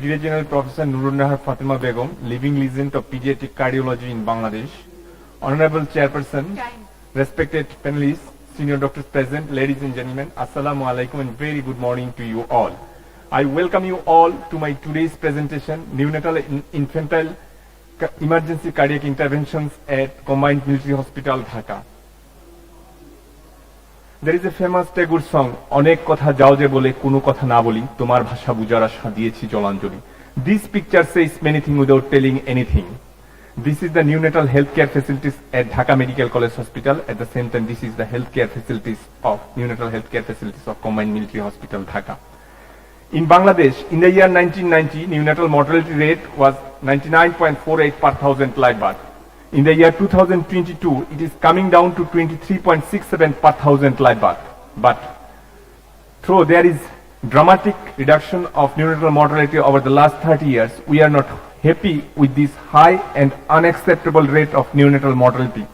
Brigadier General Professor Nurunahar Fatima Begum, living legend of pediatric cardiology in Bangladesh, Honorable Chairperson, respected panelists, senior doctors present, ladies and gentlemen, Assalamu alaikum and very good morning to you all. I welcome you all to my today's presentation, Neonatal and Infantile Emergency Cardiac Interventions at Combined Military Hospital, Dhaka. There is a famous Tagur song, Onek kotha jao je bole kuno kotha na boli, tomar bhasha bujara diyechi jolanjoli. This picture says many things without telling anything. This is the neonatal healthcare facilities at Dhaka Medical College Hospital. At the same time, this is the healthcare facilities of neonatal healthcare facilities of Combined Military Hospital, Dhaka. In Bangladesh, in the year 1990, neonatal mortality rate was 99.48 per thousand live birth. In the year 2022, it is coming down to 23.67 per thousand live birth. But though there is dramatic reduction of neonatal mortality over the last 30 years, we are not happy with this high and unacceptable rate of neonatal mortality.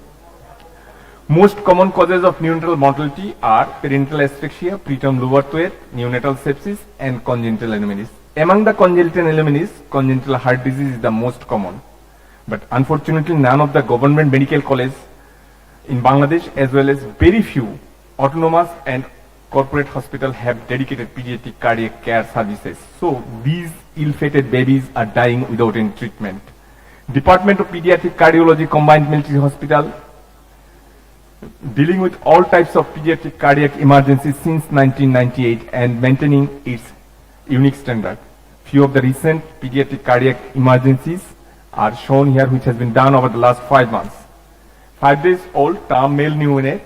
Most common causes of neonatal mortality are perinatal asphyxia, preterm low birth weight, neonatal sepsis, and congenital anomalies. Among the congenital anomalies, congenital heart disease is the most common. But unfortunately, none of the government medical colleges in Bangladesh, as well as very few autonomous and corporate hospitals, have dedicated pediatric cardiac care services. So these ill-fated babies are dying without any treatment. Department of Pediatric Cardiology, Combined Military Hospital, dealing with all types of pediatric cardiac emergencies since 1998 and maintaining its unique standard. Few of the recent pediatric cardiac emergencies are shown here, which has been done over the last 5 months. 5 days old term male neonate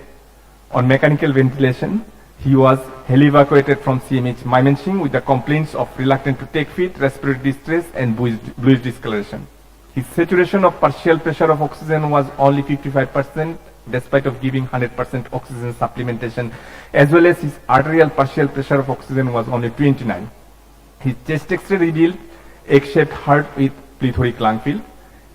on mechanical ventilation. He was heli evacuated from CMH Dhaka with the complaints of reluctant to take feed, respiratory distress, and bluish discoloration. His saturation of partial pressure of oxygen was only 55%, despite of giving 100% oxygen supplementation, as well as his arterial partial pressure of oxygen was only 29. His chest X-ray revealed egg-shaped heart with plethoric lung field.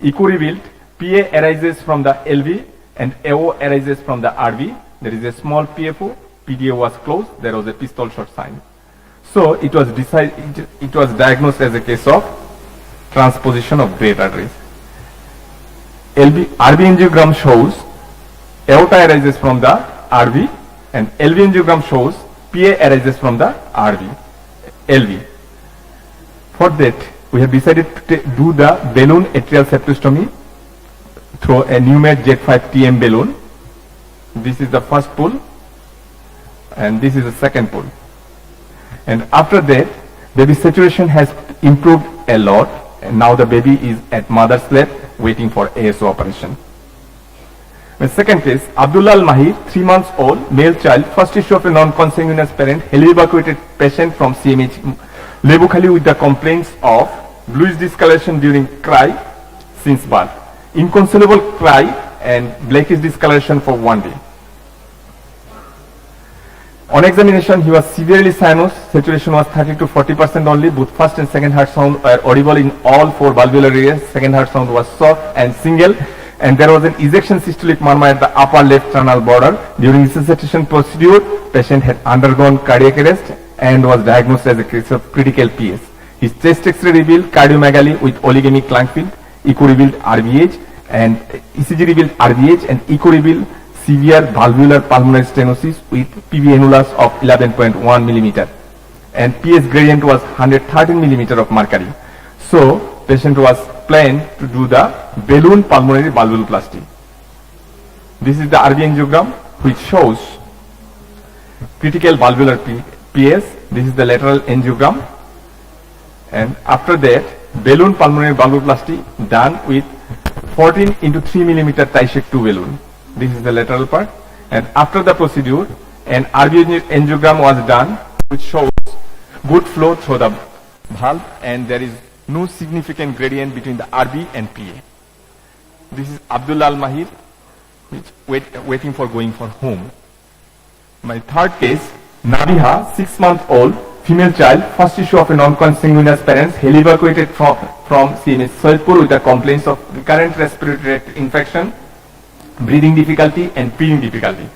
Echo revealed PA arises from the LV and AO arises from the RV. There is a small PFO. PDA was closed. There was a pistol shot sign. So it was diagnosed as a case of transposition of great arteries. RV angiogram shows aorta arises from the RV and LV angiogram shows PA arises from the LV. For that, we have decided to do the balloon atrial septostomy through a Pneumat Jet5 TM balloon. This is the first pull and this is the second pull. And after that, baby saturation has improved a lot and now the baby is at mother's lap waiting for ASO operation. The second case, Abdullah Al-Mahir, 3 months old, male child, first issue of a non-consanguineous parent, heli evacuated patient from CMH Lebukhali with the complaints of bluish discoloration during cry since birth, inconsolable cry and blackish discoloration for 1 day. On examination, he was severely cyanosed. Saturation was 30 to 40% only. Both first and second heart sound were audible in all 4 valvular areas. Second heart sound was soft and single, and there was an ejection systolic murmur at the upper left sternal border. During resuscitation procedure, patient had undergone cardiac arrest and was diagnosed as a case of critical PS. His chest X-ray revealed cardiomegaly with oligemic lung field. Echo revealed RVH and ECG revealed RVH and echo revealed severe valvular pulmonary stenosis with PV annulus of 11.1 millimeter and PS gradient was 113 millimeter of mercury. So patient was planned to do the balloon pulmonary valvuloplasty. This is the RV angiogram which shows critical valvular PS. This is the lateral angiogram, and after that balloon pulmonary valvuloplasty done with 14 into 3 millimeter Tyshek 2 balloon. This is the lateral part, and after the procedure an RV angiogram was done which shows good flow through the valve and there is no significant gradient between the RV and PA. This is Abdullah Al-Mahir waiting for going for home. My third case, Nabiha, 6 month old, female child, first issue of a non-consanguineous parents, heli evacuated from CMH Soitpur with the complaints of recurrent respiratory tract infection, breathing difficulty and feeding difficulty.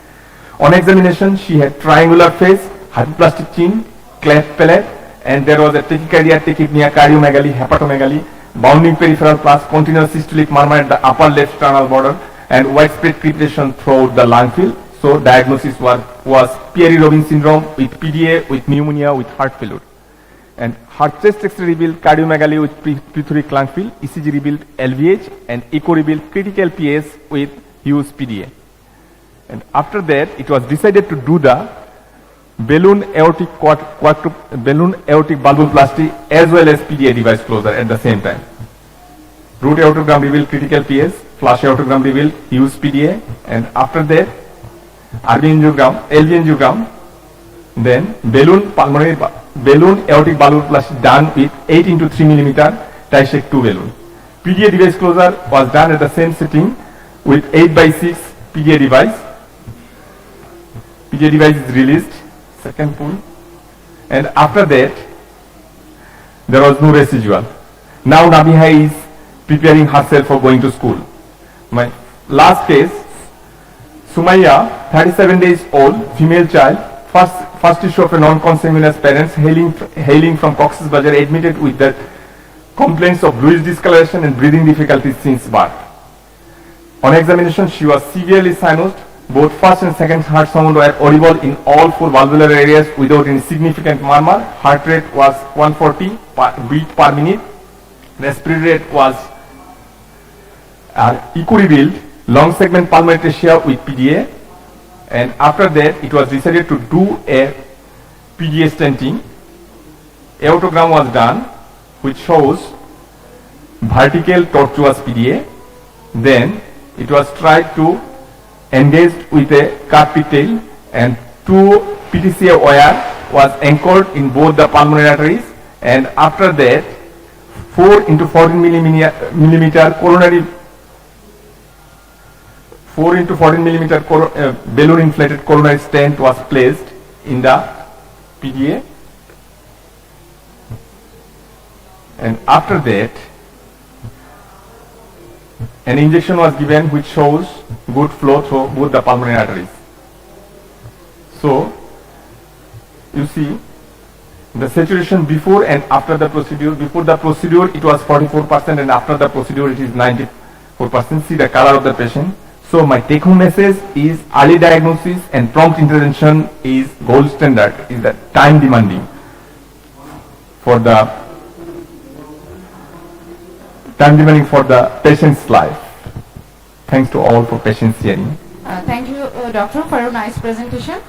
On examination, she had triangular face, hypoplastic chin, cleft palate and there was a tachycardia, tachypnea, cardiomegaly, hepatomegaly, bounding peripheral plus continuous systolic murmur at the upper left sternal border, and widespread crepitations throughout the lung field. So diagnosis was Pierre-Robin syndrome with PDA, with pneumonia, with heart failure. And heart chest X-ray revealed cardiomegaly with plethoric lung field, ECG revealed LVH, and echo revealed critical PS with huge PDA. And after that, it was decided to do the balloon aortic valvuloplasty as well as PDA device closure at the same time. Root aortogram revealed critical PS, flash aortogram revealed huge PDA, and after that, LV angiogram, then balloon aortic valvuloplasty done with 8 into 3 millimeter Tyshek 2 balloon. PDA device closure was done at the same setting with 8/6 PDA device. PDA device is released, second pull, and after that there was no residual. Now Nabiha is preparing herself for going to school. My last case, Sumaya, 37 days old, female child, first issue of a non-consanguineous parents hailing from Cox's Bazar, admitted with the complaints of bluish discoloration and breathing difficulties since birth. On examination, she was severely cyanosed. Both first and second heart sound were audible in all 4 valvular areas without any significant murmur. Heart rate was 140 beat per minute. Respiratory rate was echo revealed long segment pulmonary atresia with PDA, and after that it was decided to do a PDA stenting. Aortogram was done, which shows vertical tortuous PDA. Then it was tried to engage with a curved pigtail, and 2 PTCA wire was anchored in both the pulmonary arteries, and after that 4 into 14 millimeter coronary 4 into 14 millimeter balloon inflated coronary stent was placed in the PDA, and after that an injection was given which shows good flow through both the pulmonary arteries. So you see the saturation before and after the procedure. Before the procedure it was 44%, and after the procedure it is 94%. See the color of the patient. So my take home message is early diagnosis and prompt intervention is gold standard, is the time demanding for the patient's life. Thanks to all for patience hearing. Thank you, doctor, for a nice presentation.